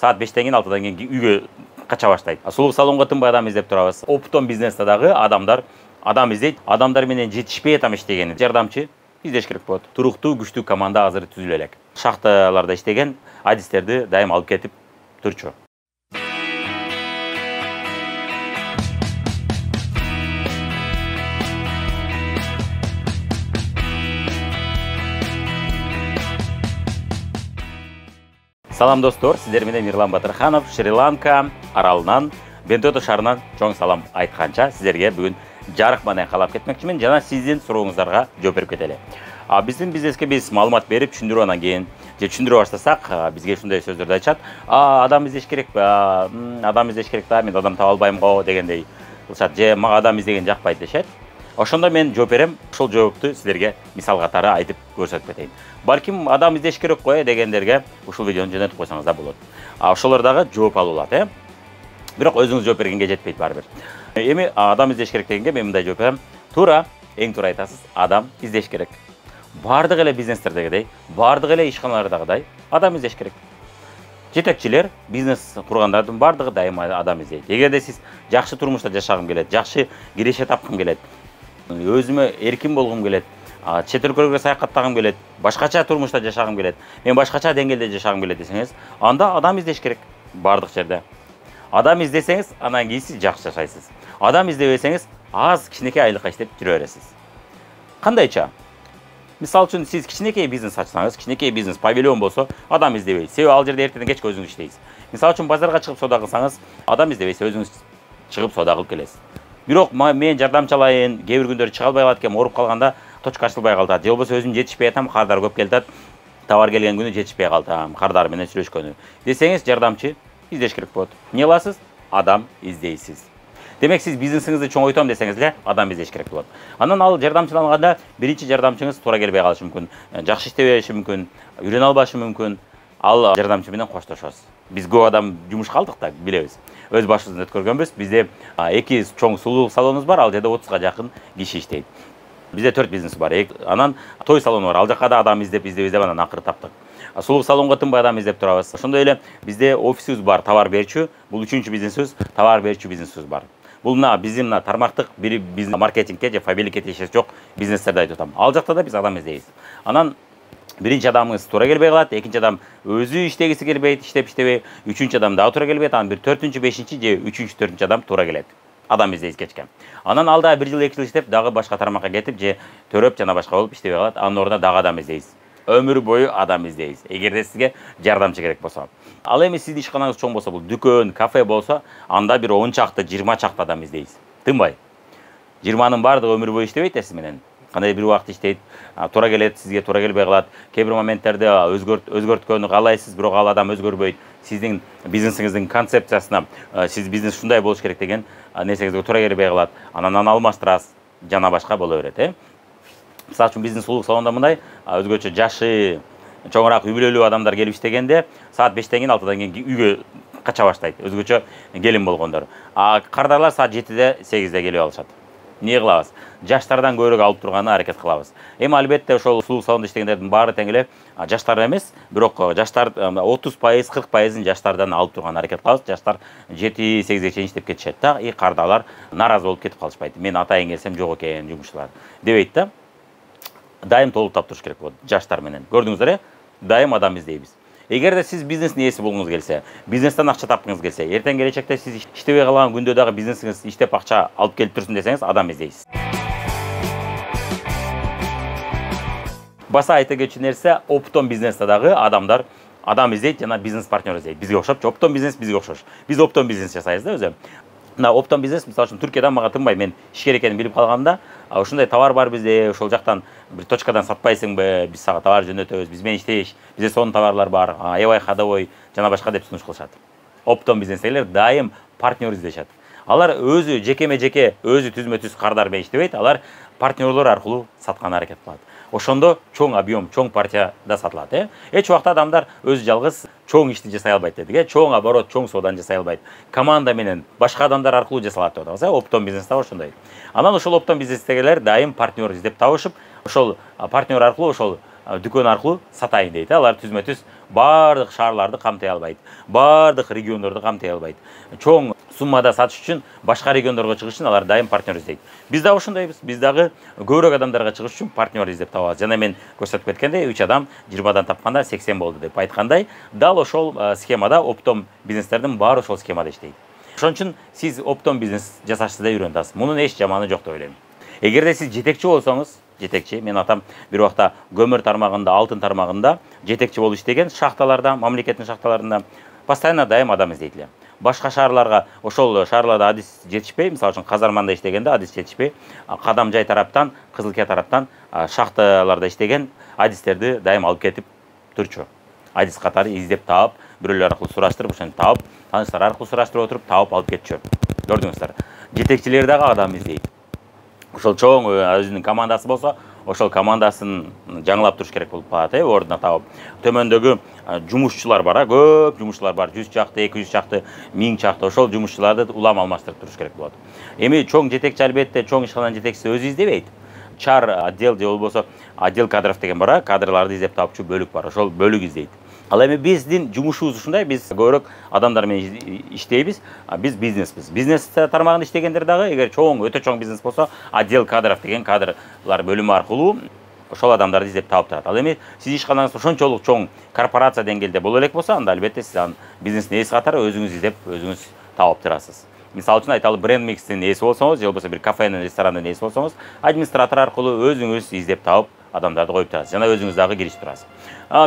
саат 5-тен кийин 6-дан кийин үйгө кача баштайт. Сулук салонго тынбай адам издеп турабыз. Оптом бизнесте дагы адамдар издейт. Адамдар менен жетишпей атам иштеген жардамчы издеш керек болот. Туруктуу, күчтүү команда азыр түзүлө элек. Шахталарда иштеген адистерди дайым алып кетип турчу. Салам достор, сиздер менен Мирлан Батырханов, Шри-Ланка аралынан, Бентото шаарынан чоң салам айтканча, сиздерге бүгүн жарык менен калап кетмекчимин жана сиздин сурооңуздарга жооп берип кетели. Биздин бизнеске биз маалымат берип, түшүндүрүп анан кийин түшүндүрө баштасак, бизге ушундай сөздөрдү айтышат. Адам издеш керек да, мен адам таба албайм го дегендей кылышат. Же мага адам издеген жакпайт дешет. Ошондо мен жооп берем, ошол жоопту сиздерге мисал катары айтып көрсөтүп кетейин. Балким адам издеш керек го дегендерге ушул видеону жөнөтүп койсоңуз да болот. Ошолор дагы жооп алып алат, Бирок өзүңүз жооп бергенге жетпейт баары бир. Эми адам издеш керек дегенге мен мындай жооп берем. Туура, эң туура айтасыз, адам издеш керек. Бардык эле бизнестердегидей, бардык эле ишканалардагыдай адам издеш керек. Жетекчилер, бизнес кургандардын бардыгы дайыма адам издейт. Эгерде сиз жакшы турмушта жашагым келет, жакшы киреше тапкым келет, өзүмө эркин болгум келет, чет өлкөлөргө саякаттагым келет, башкача турмушта жашагым келет, мен башкача деңгээлде жашагым келет десеңиз, анда адам издеш керек бардык жерде. Адам издесеңиз, анан кийин сиз жакшы жашайсыз. Адам издебесеңиз, аз кичинекей айлыкка иштеп жүрө бересиз. Кандайча? Мисал үчүн сиз кичинекей бизнес ачсаңыз, кичинекей бизнес павильон болсо, адам издебейт. Себеби ал жерде эртеден кечке өзүңүз иштейсиз. Мисал үчүн базарга чыгып соода кылсаңыз, адам издебейсиз, өзүңүз чыгып соода кылып келесиз. Бирок мен жардамчы алайын, кээ бир күндөр чыга албай калат экен, ооруп калганда точка ачылбай калат. Же болбосо өзүм жетишпей атам, кардар көп келатат. Товар келген күнү жетишпей калтам, кардар менен сүйлөшкөнү. Десеңиз, жардамчы издеш керек болот. Эмне кыласыз? Адам издейсиз. Демек сиз бизнесиңизди чоңойтом десеңиз эле, адам издеш керек болот. Анан ал жардамчыланганда биринчи жардамчыңыз туура келбей калышы мүмкүн, жакшы иштебеши мүмкүн, үйрөнө албашы мүмкүн. Ал жардамчы менен коштошосуз. Биз көп адам жумушка алдык да, билебиз. Өз башыбыздан өткөргөнбүз. Бизде 2 чоң сулуу салонубуз бар, ал жерде 30га жакын киши иштейт. Бизде 4 бизнес бар. Анан той салону бар. Ал жака да адам издеп анан акыры таптык. Сулук салонго тынбай адам издеп турабыз. Ошондой эле бизде офисибиз бар, товар берчү. Бул 3-чү бизнесибиз, товар берчү бизнесибиз бар. Бул биздин тармактык бир бизнес маркетингке же фабрикке тиешеси жок бизнестерди айтып атам. Ал жакта да биз адам издейбиз. Анан биринчи адамыңыз туура келбей калат, экинчи адам өзү иштегиси келбейт, иштебей, үчүнчү адам дагы туура келбейт, анан бир 4-чү, 5-чи же 3-чү, 4-чү адам туура келет. Адам издейбиз кечке. Анан ал дагы 1 жыл, 2 жыл иштеп, дагы башка тармакка кетип, же төрөп жана башка болуп иштебей калат. Анын ордуна дагы адам издейбиз. Өмүр бою адам издейбиз. Эгерде сизге жардамчы керек болсо. Ал эми сиздин ишканаңыз чоң болсо, бул дүкөн, кафе болсо, анда бир 10 чакты, 20 чакты адам издейбиз. Тынбай. 20-нын бардыгы өмүр бою иштебейт да сиз менен. Кандай бир убакыт иштейт, туура келет, сизге туура келбей калат. Кээ бир моменттерде өзгөрткөнү каалайсыз, бирок ал адам өзгөрбөйт. Сиздин бизнесиңиздин концепциясына сиз бизнес ушундай болуш керек деген нерсеңизге туура келбей калат. Анан аны алмаштырасыз, жана башка боло берет, Мисалы үчүн биздин сулук салонунда мындай өзгөчө жашы чоңураак үй бүлөлүү адамдар келип иштегенде саат 5-тен кийин 6-дан кийин үйгө кача баштайт. Өзгөчө келин болгондор. Кардарлар саат 7-де, 8-де келип алышат. Эмне кылабыз? Жаштардан көбүрөөк алып турганына аракет кылабыз. Эми албетте ошол сулук салонунда иштегендердин баары тең эле жаштар эмес, бирок жаштар 30%, 40% жаштардан алып турганына аракет кылабыз. Жаштар 7-8ге чейин иштеп кетишет да, кардарлар наразы болуп кетип калышпайт. Мен атайын келсем жок экен жумушчулар дебейт да. Дайым толуктап туруш керек болот жаштар менен. Көрдүңүздөр, дайым адам издейбиз. Эгерде сиз бизнестин ээси болгуңуз келсе, бизнестен акча тапкыңыз келсе, эртең келечекте сиз иштебей калган күндө дагы бизнесиңиз иштеп акча алып келип турсун десеңиз, адам издейсиз. Баса айта кетчү нерсе, оптом бизнесте дагы адамдар адам издейт жана бизнес партнер издейт. Бизге окшоп, оптом бизнес бизге окшош. Биз оптом бизнес жасайбыз да өзү. Мына оптом бизнес, мисалы үчүн Түркиядан мага тынбай, мен ишкер экенин билип калганда, ушундай товар бар бизде, ошол жактан бир точкадан сатпайсыңбы, биз сага товар жөнөтөбүз, биз менен иштеш, бизде сонун товарлар бар, аябай ходовой жана башка деп сунуш кылышат. Оптом бизнестегилер дайым партнер издешет. Алар өзү жекеме-жеке, өзү түзмө-түз кардар менен иштебейт, алар партнерлор аркылуу сатканга аракет кылат. Ошондо чоң объем, чоң партияда сатылат, Эч убакта адамдар өзү жалгыз чоң ишти жасай албайт дедик, чоң оборот, чоң сооданы жасай албайт. Команда менен башка адамдар аркылуу жасалат деп атабыз, оптом бизнесте ошондой. Анан ошол оптом бизнестегилер дайым партнер издеп табышып, ошол партнер аркылуу, ошол дүкөн аркылуу сатайын дейт. Алар түзмө-түз бардык шаарларды камтый албайт, бардык региондорду камтый албайт. Чоң суммада сатыш үчүн башка региондорго чыгыш үчүн алар дайым партнер издейт. Биз дагы ошондойбуз. Биз дагы көбүрөөк адамдарга чыгыш үчүн партнер издеп табабыз. Жана мен көрсөтүп кеткендей, 3 адам 20дан тапканда 80 болду деп айткандай, дал ошол схемада оптом бизнестердин баары ошол схемада иштейт. Ошон үчүн сиз оптом бизнес жасашты да үйрөнүп атасыз. Мунун эч жаманы жок деп ойлойм. Эгерде сиз жетекчи болсоңуз, жетекчи, мен атам бир убакта көмүр тармагында, алтын тармагында жетекчи болуп иштеген, шахталарда, мамлекеттин шахталарында постоянно дайым адам издейт эле. Башка шаарларга, ошол шаарларда адис жетишпей, мисалы үчүн Казарманда иштегенде адис жетишпей, Кадамжай тараптан, Кызылке тараптан шахталарда иштеген адистерди дайым алып кетип турчу. Адис катары издеп таап, бирөөлөр аркылуу сураштырып, ошону таап, тааныштар аркылуу сураштырып отуруп, таап алып кетчү. Көрдүңүздөр. Жетекчилер дагы адам издейт. Ошол чоң өзүнүн командасы болсо, ошол командасын жаңылап туруш керек болуп калат, ордуна табып. Төмөндөгү жумушчулар бар, көп жумушчулар бар, 100 чакты, 200 чакты, 1000 чакты, ошол жумушчуларды улам алмаштырып туруш керек болот. Эми чоң жетекчи албетте, чоң ишкананын жетекчиси өзү издебейт. Чар отдел же болбосо отдел кадров деген бар, кадрларды издеп тапчу бөлүк бар, ошол бөлүк издейт. Ал эми биздин жумушубуз ушундай, биз көбүрөөк адамдар менен иштейбиз, биз бизнеспиз. Бизнес тармагында иштегендер дагы, эгер чоң, өтө чоң бизнес болсо, отдел кадров деген кадрлар бөлүмү аркылуу ошол адамдарды издеп таап турат. Ал эми сиз ишканаңыз ошончолук чоң корпорация деңгээлде боло элек болсо, анда албетте сиз анын бизнестин ээси катары өзүңүз издеп, өзүңүз таап турасыз. Мисалы үчүн айталы бренд микстин ээси болсоңуз, же болбосо бир кафенин, ресторандын ээси болсоңуз, администратор аркылуу өзүңүз издеп таап адамдарды коюп турасыз. Жана өзүңүз дагы киришип турасыз.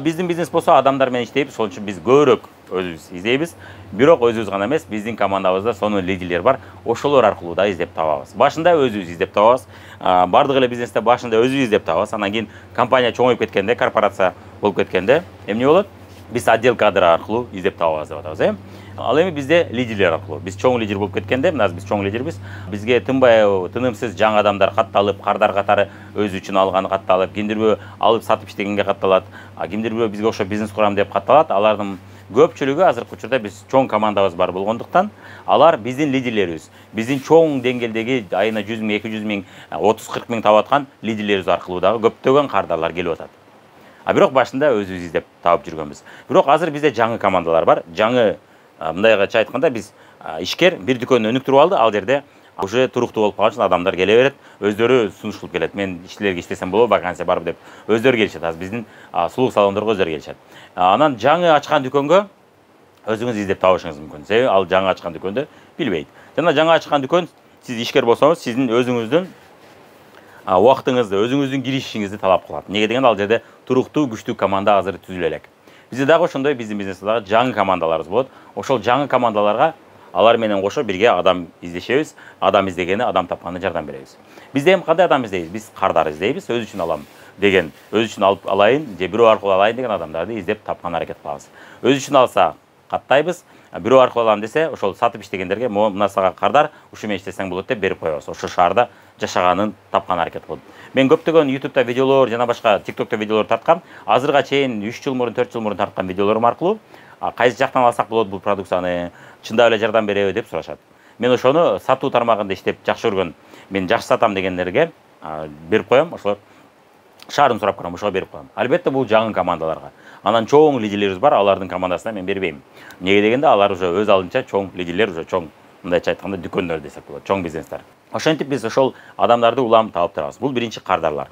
Биздин бизнес болсо адамдар менен иштейбиз, ошон үчүн биз көбүрөөк өзүбүз издейбиз. Бирок өзүбүз гана эмес, биздин командабызда сонун лидерлер бар. Ошолор аркылуу да издеп табабыз. Башында өзүбүз издеп табабыз. Бардык эле бизнесте башында өзүбүз издеп табабыз. Анан кийин компания чоңоюп кеткенде, корпорация болуп кеткенде, эмне болот? Биз отдел кадр аркылуу издеп табабыз деп атабыз, Ал эми бизде лидерлер аркылуу. Биз чоң лидер болуп кеткенде, мына биз чоң лидербиз. Бизге тынбай, тынымсыз жаңы адамдар катталып, кардар катары өзү үчүн алганы катталып, кимдир алып сатып иштегенге катталат, кимдир бизге окшоп бизнес курам деп катталат. Алардын көпчүлүгү азыркы учурда биз чоң командабыз бар болгондуктан, алар биздин лидерлерибиз. Биздин чоң деңгээлдеги айына 100 000, 200 000, 30-40 000 таап аткан лидерлерибиз аркылуу дагы көптөгөн кардарлар келип атат. Бирок башында өзүбүз издеп таап жүргөнбүз. Бирок азыр бизде жаңы командалар бар. Жаңы мындайгача айтканда биз ишкер бир дүкөндү өнүктүрүп алды, ал жерде уже туруктуу болуп калган үчүн адамдар келе берет, өздөрү сунуш кылып келет. Мен иштелерге иштесем болобу, вакансия барбы деп өздөрү келишет. Азыр биздин сулуу салондорго өздөрү келишет. Анан жаңы ачкан дүкөнгө өзүңүз издеп табышыңыз мүмкүн. Себеби ал жаңы ачкан дүкөндө билбейт. Жана жаңы ачкан дүкөн сиз ишкер болсоңуз, сиздин өзүңүздүн убактыңызды, өзүңүздүн киришиңизди талап кылат. Неге дегенде ал жерде туруктуу, күчтүү команда азыр түзүлө элек. Бизде дагы ошондой биздин бизнесте дагы жаңы командаларыбыз болот. Ошол жаңы командаларга алар менен кошо бирге адам издешебиз. Адам издегени адам тапканда жардам беребиз. Бизде эми кандай адам издейбиз? Биз кардар издейбиз, өз үчүн алам деген, өз үчүн алып алайын, же бирөө аркылуу алайын деген адамдарды издеп тапкан аракет кылабыз. Өз үчүн алса каттайбыз, бирөө аркылуу алам десе, ошол сатып иштегендерге мына сага кардар, ушу менен иштесең болот деп берип коебуз. Ошо шаарда жашаганын тапкан аракет кылып. Мен көптөгөн YouTube'да видеолор жана башка TikTok'та видеолор тарткам. Азырга чейин 3 жыл мурун, 4 жыл мурун тарткан видеолорум аркылуу кайсы жактан алсак болот бул продукцияны, чындап эле жардам береби деп сурашат. Мен ошону сатуу тармагында иштеп жакшы көргөн, мен жакшы сатам дегендерге берип коем. Ошолор шаарын сурап көрөм, ошого берип коем. Албетте бул жаңы командаларга. Анан чоң лидерлерибиз бар, алардын командасына мен бербейм. Неге дегенде алар уже өз алдынча чоң лидерлер, уже чоң, мындайча айтканда дүкөндөр десек болот, чоң бизнестер. Ошентип биз ошол адамдарды улам таап турабыз. Бул биринчи кардарлар.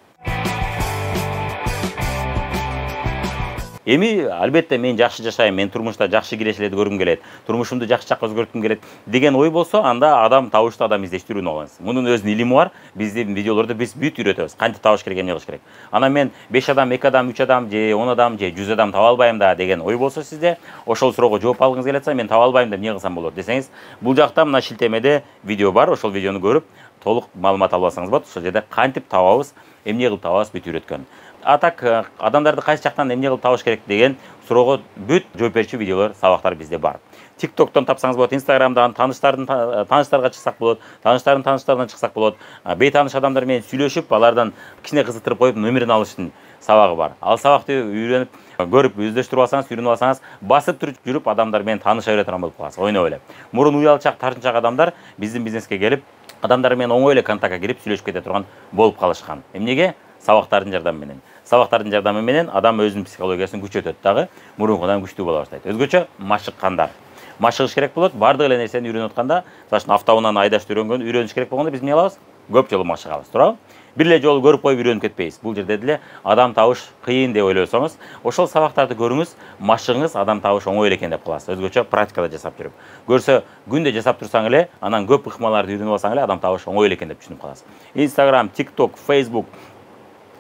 Эми албетте мен жакшы жашайм, мен турмушта жакшы кирешелерди көргүм келет, турмушумду жакшы жакка өзгөрткүм келет деген ой болсо, анда адам табышты адам издештирүүнү үйрөнөсүз. Мунун өзүнүн илими бар. Биздин видеолордо биз бүт үйрөтөбүз. Кантип табыш керек, эмне кылыш керек. Анан мен 5 адам, 2 адам, 3 адам, же 10 адам, же 100 адам таба албайм да деген ой болсо сизде, ошол суроого жооп алгыңыз келатса, мен таба албайм деп эмне кылсам болот десеңиз, бул жакта мына шилтемеде видео бар. Ошол видеону көрүп, толук маалымат алып алсаңыз болот. Ошол жерде кантип табабыз, эмне кылып табабыз бүт үйрөткөн. Атак адамдарды кайсы жактан эмне кылып табыш керек деген суроого бүт жооп берчү видеолор, сабактар бизде бар. TikTok'тон тапсаңыз болот, Instagram'дан таныштарга чыксак болот, таныштардын таныштарынан чыксак болот. Бейтааныш адамдар менен сүйлөшүп, алардан кичине кызыктырып коюп, номерин алыштын сабагы бар. Ал сабакты үйрөнүп, көрүп, өздөштүрүп алсаңыз, үйрөнүп алсаңыз, басып жүрүп адамдар менен тааныша бере турган болуп каласыз, ойноп эле. Мурун уялчак, тартынчак адамдар биздин бизнеске келип, адамдар менен оңой эле контактка кирип сүйлөшүп кете турган болуп калышкан. Эмнеге? Сабактардын жардамы менен. сабактардын жардамы менен адам өзүнүн психологиясын күчөтөт дагы, мурункудан күчтүү боло баштайт. Өзгөчө машыккандар. Машыгыш керек болот. Бардык эле нерсени үйрөнүп атканда, мисалы автоунан айдашты үйрөнүш керек болгондо биз эмне кылабыз? Көп жолу машыгабыз, туурабы? Бир эле жолу көрүп коюп үйрөнүп кетпейбиз. Бул жерде деле адам табыш кыйын деп ойлосоңуз, ошол сабактарды көрүңүз, машыгыңыз, адам табыш оңой эле экен деп каласыз. Өзгөчө практикада жасап жүрүп. Көрсө, күндө жасап турсаң эле, анан көп ыкмаларды үйрөнүп алсаң эле, адам табыш оңой эле экен деп түшүнүп каласыз. Instagram, TikTok, Facebook,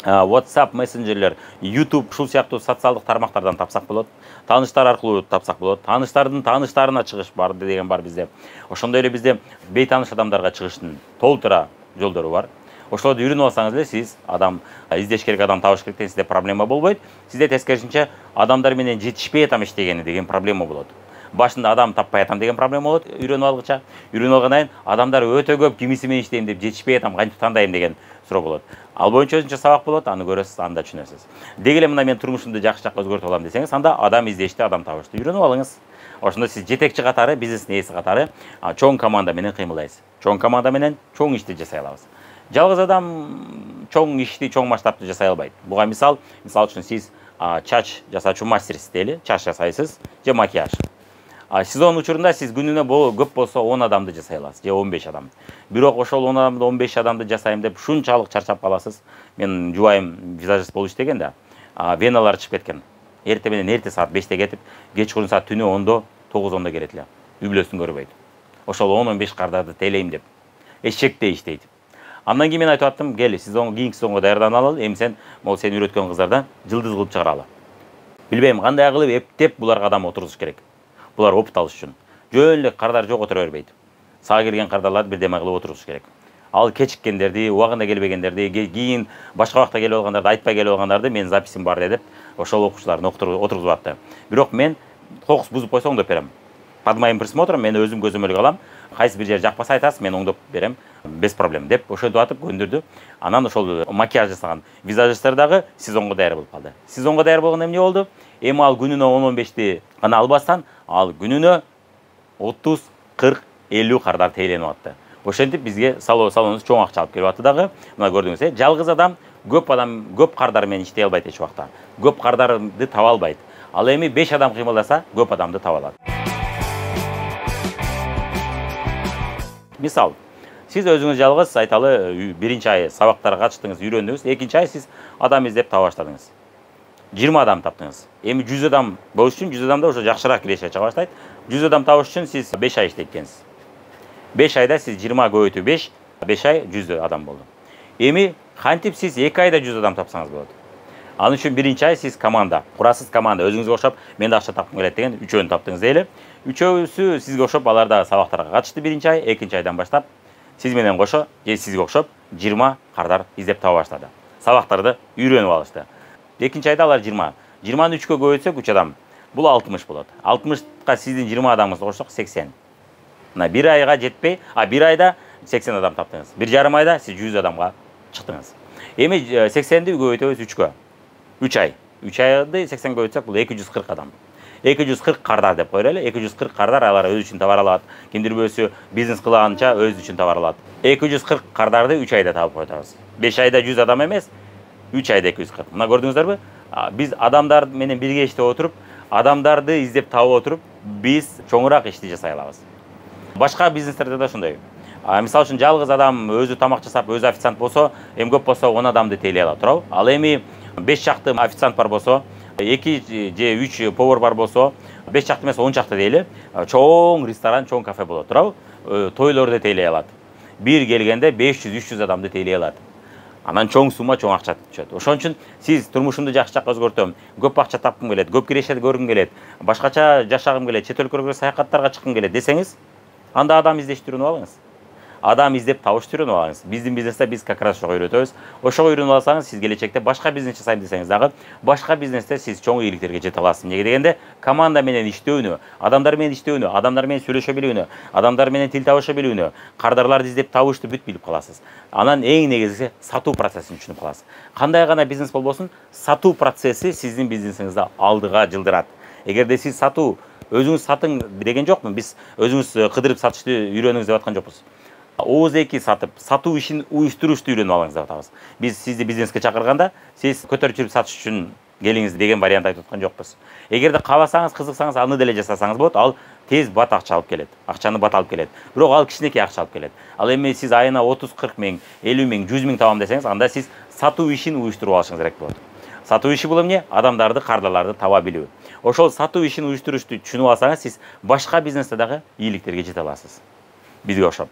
WhatsApp, мессенджерлер, YouTube ушул сыяктуу социалдык тармактардан тапсак болот. Тааныштар аркылуу тапсак болот. Тааныштардын тааныштарына чыгыш бар деген бар бизде. Ошондой эле бизде бейтааныш адамдарга чыгыштын толтура жолдору бар. Ошолорду үйрөнүп алсаңыз эле сиз адам издеш керек, адам табыш керек деген сизде проблема болбойт. Сизде тескерисинче адамдар менен жетишпей атам иштегени деген проблема болот. Башында адам таппай атам деген проблема болот үйрөнүп алгыча. Үйрөнүп алгандан кийин адамдар өтө көп кимиси менен иштейм деп жетишпей атам, кантип тандайм деген суроо болот. Ал боюнча өзүнчө сабак болот, аны көрөсүз, анда түшүнөсүз. Деги эле мына мен турмушумду жакшы жакка өзгөртүп алам десеңиз, анда адам издешти, адам табышты үйрөнүп алыңыз. Ошондо сиз жетекчи катары, бизнестин ээси катары чоң команда менен кыймылдайсыз. Чоң команда менен чоң ишти жасай алабыз. Жалгыз адам чоң ишти, чоң масштабты жасай албайт. Буга мисал үчүн сиз чач жасаучу мастерсиз дейли, чач жасайсыз же макияж. Сезон учурунда сиз күнүнө көп болсо 10 адамды жасай аласыз же 15 адам. Бирок ошол 10 адамды, 15 адамды жасайм деп шунчалык чарчап каласыз. Мен жубайым визажист болуп иштеген да. Веналар чыгып кеткен. Эрте менен эрте саат 5те кетип, кечкурун саат түнү 10до, 9-10до келет эле. Үй бүлөсүн көрбөйт. Ошол 10-15 кардарды тейлейм деп. Эшектей иштейт. Андан кийин мен айтып аттым, кел, кийинки сезонго даярдана алалы, эми сен могу сени үйрөткөн кыздардан жылдыз кылып чыгаралы. Билбейм, кандай кылып эптеп буларга адам отургузуш керек. Булар опыт алыш үчүн. Жөн эле кардар жок отура бербейт. Сага келген кардарларды бирдеме кылып отургузуш керек. Ал кечиккендерди, убагында келбегендерди, кийин башка убакта келип алгандарды, айтпай келип алгандарды мен записим бар деп ошол окуучуларды отургузуп атты. Бирок мен кокус бузуп койсоң оңдоп берем. Под моим присмотром мен өзүм көзөмөлгө алам. Кайсы бир жер жакпаса айтасыз, мен оңдоп берем, без проблем деп ошентип атып көндүрдү. Анан ошол макияж жасаган визажисттер дагы сезонго даяр болуп калды. Сезонго даяр болгондо эмне болду? Эми ал күнүнө 10-15ти гана албастан, ал күнүнө 30, 40, 50 кардар тейленип атты. Ошентип бизге салонубуз чоң акча алып келип атты дагы. Мына көрдүңүз, жалгыз адам көп кардар менен иштей албайт эч убакта. Көп кардарды таба албайт. Ал эми 5 адам кыймылдаса, көп адамды таба алат. Мисал, сиз өзүңүз жалгыз айталы биринчи ай сабактарга катыштыңыз, үйрөндүңүз, экинчи ай сиз адам издеп таба баштадыңыз. 20 адам таптыңыз. Эми 100 адам болуш үчүн 100 адамда уже жакшыраак кирешке чыга баштайт. 100 адам табыш үчүн сиз 5 ай иштейт экенсиз. 5 айда сиз 20 көбөйтүү 5, 5 ай 100 адам болду. Эми кантип сиз 2 айда 100 адам тапсаңыз болот. Ал үчүн биринчи ай сиз команда курасыз, команда өзүңүзгө окшоп, мен да акча тапкым келет деген үчөөнү таптыңыз дейли. Үчөөсү сизге окшоп, алар да сабактарга катышты биринчи ай, экинчи айдан баштап сиз менен кошо же сизге окшоп 20 кардар издеп таба баштады. Сабактарды үйрөнүп алышты. Экинчи айда алар 20. 20-ны 3кө көбөйтсөк 3 адам. Бул 60 болот. 60ка сиздин 20 адамыңызды кошсок 80. Мына 1 айга жетпей, 1 айда 80 адам таптыңыз. 1,5 айда сиз 100 адамга чыктыңыз. Эми 80ди көбөйтөбүз 3кө. 3 ай. 3 айды 80 көбөйтсөк бул 240 адам. 240 кардар деп коелу. 240 кардар алар өз үчүн таба алат. Кимдир бирөөсү бизнес кылаганча өз үчүн таба алат. 240 кардарды 3 айда табып коебуз. 5 айда 100 адам эмес, 3 айда 240. Мына көрдүңүздөрбү? Биз адамдар менен бирге иштеп отуруп, адамдарды издеп табып отуруп, биз чоңураак ишти жасай алабыз. Башка бизнестерде да ошондой. Мисалы үчүн жалгыз адам өзү тамак жасап, өзү официант болсо, эми көп болсо 10 адамды тейлей алат, туурабы? Ал эми 5 чакты официант бар болсо, 2 же 3 повар бар болсо, 5 чакты эмес 10 чакты дейли, чоң ресторан, чоң кафе болот, туурабы? Тойлорду тейлей алат. Бир келгенде 500-300 адамды тейлей алат. Анан чоң сума, чоң акча түшөт. Ошон үчүн сиз турмушумду жакшы жакка өзгөртөм, көп акча тапкым келет, көп кирешет көргүм келет, башкача жашагым келет, чет өлкөлөргө саякаттарга чыккым келет десеңиз, анда адам издештирүүнү үйрөнүп алыңыз. Адам издеп табышты үйрөнүп алыңыз. Биздин бизнесте биз как раз ошого үйрөтөбүз. Ошого үйрөнүп алсаңыз, сиз келечекте башка бизнес жасайм десеңиз дагы, башка бизнесте сиз чоң ийгиликтерге жете аласыз. Эмнеге дегенде, команда менен иштөөнү, адамдар менен иштөөнү, адамдар менен сүйлөшө билүүнү, адамдар менен тил табыша билүүнү, кардарларды издеп табышты бүт билип каласыз. Анан эң негизги сатуу процессин түшүнүп каласыз. Кандай гана бизнес болбосун, сатуу процесси сиздин бизнесиңизди алдыга жылдырат. Эгерде сиз сатуу, өзүңүз сатың деген жокмун, биз өзүңүз кыдырып сатышты үйрөнүңүз деп аткан жокпуз. ооз-2 сатып, сатуу ишин уюштурушты үйрөнүп алыңыз деп атабыз. Биз сизди бизнеске чакырганда, сиз көтөрүп жүрүп сатыш үчүн келиңиз деген вариант айтып аткан жокпуз. Эгерде кааласаңыз, кызыксаңыз, аны деле жасасаңыз болот. Ал тез бат акча алып келет. Акчаны бат алып келет. Бирок ал кичинекей акча алып келет. Ал эми сиз айына 30-40 миң, 50 миң, 100 миң табам десеңиз, анда сиз сатуу ишин уюштуруп алышыңыз керек болот. Сатуу иши бул эмне? Адамдарды, кардаларды таба билүү. Ошол сатуу ишин уюштурушту түшүнүп алсаңыз, сиз башка бизнесте дагы ийгиликтерге жете аласыз. Бизге окшоп.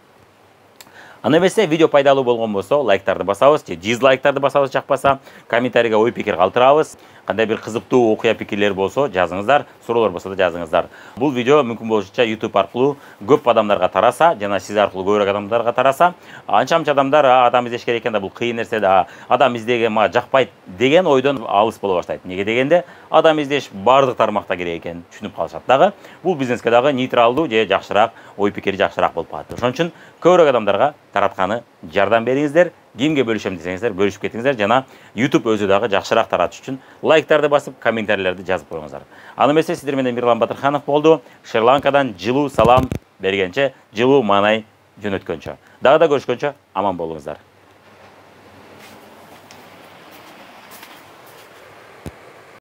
Аны эмесе видео пайдалуу болгон болсо, лайктарды басабыз, же дизлайктарды басабыз, жакпаса, комментарийге ой пикир калтырабыз. Кандай бир кызыктуу окуя пикирлер болсо, жазыңыздар, суроолор болсо да жазыңыздар. Бул видео мүмкүн болушунча YouTube аркылуу көп адамдарга тараса, жана сиз аркылуу көбүрөөк адамдарга тараса, анча-мынча адамдар адам издеш керек экен да, бул кыйын нерсе да, адам издеген мага жакпайт деген ойдон алыс боло баштайт. Неге дегенде, адам издеш бардык тармакта керек экен түшүнүп калышат дагы. Бул бизнеске дагы нейтралдуу же жакшыраак, ой пикири жакшыраак болуп калат. Ошон үчүн көбүрөөк адамдарга таратканы жардам бериңиздер. Кимге бөлүшөм десеңиздер, бөлүшүп кетиңиздер, жана YouTube өзү дагы жакшыраак таратыш үчүн лайктарды басып, комментарийлерди жазып коюңуздар. Аны эмесе сиздер менен Мирлан Батырханов болду. Шри-Ланкадан жылуу салам бергенче, жылуу маанай жөнөткөнчө. Дагы да көрүшкөнчө аман болуңуздар.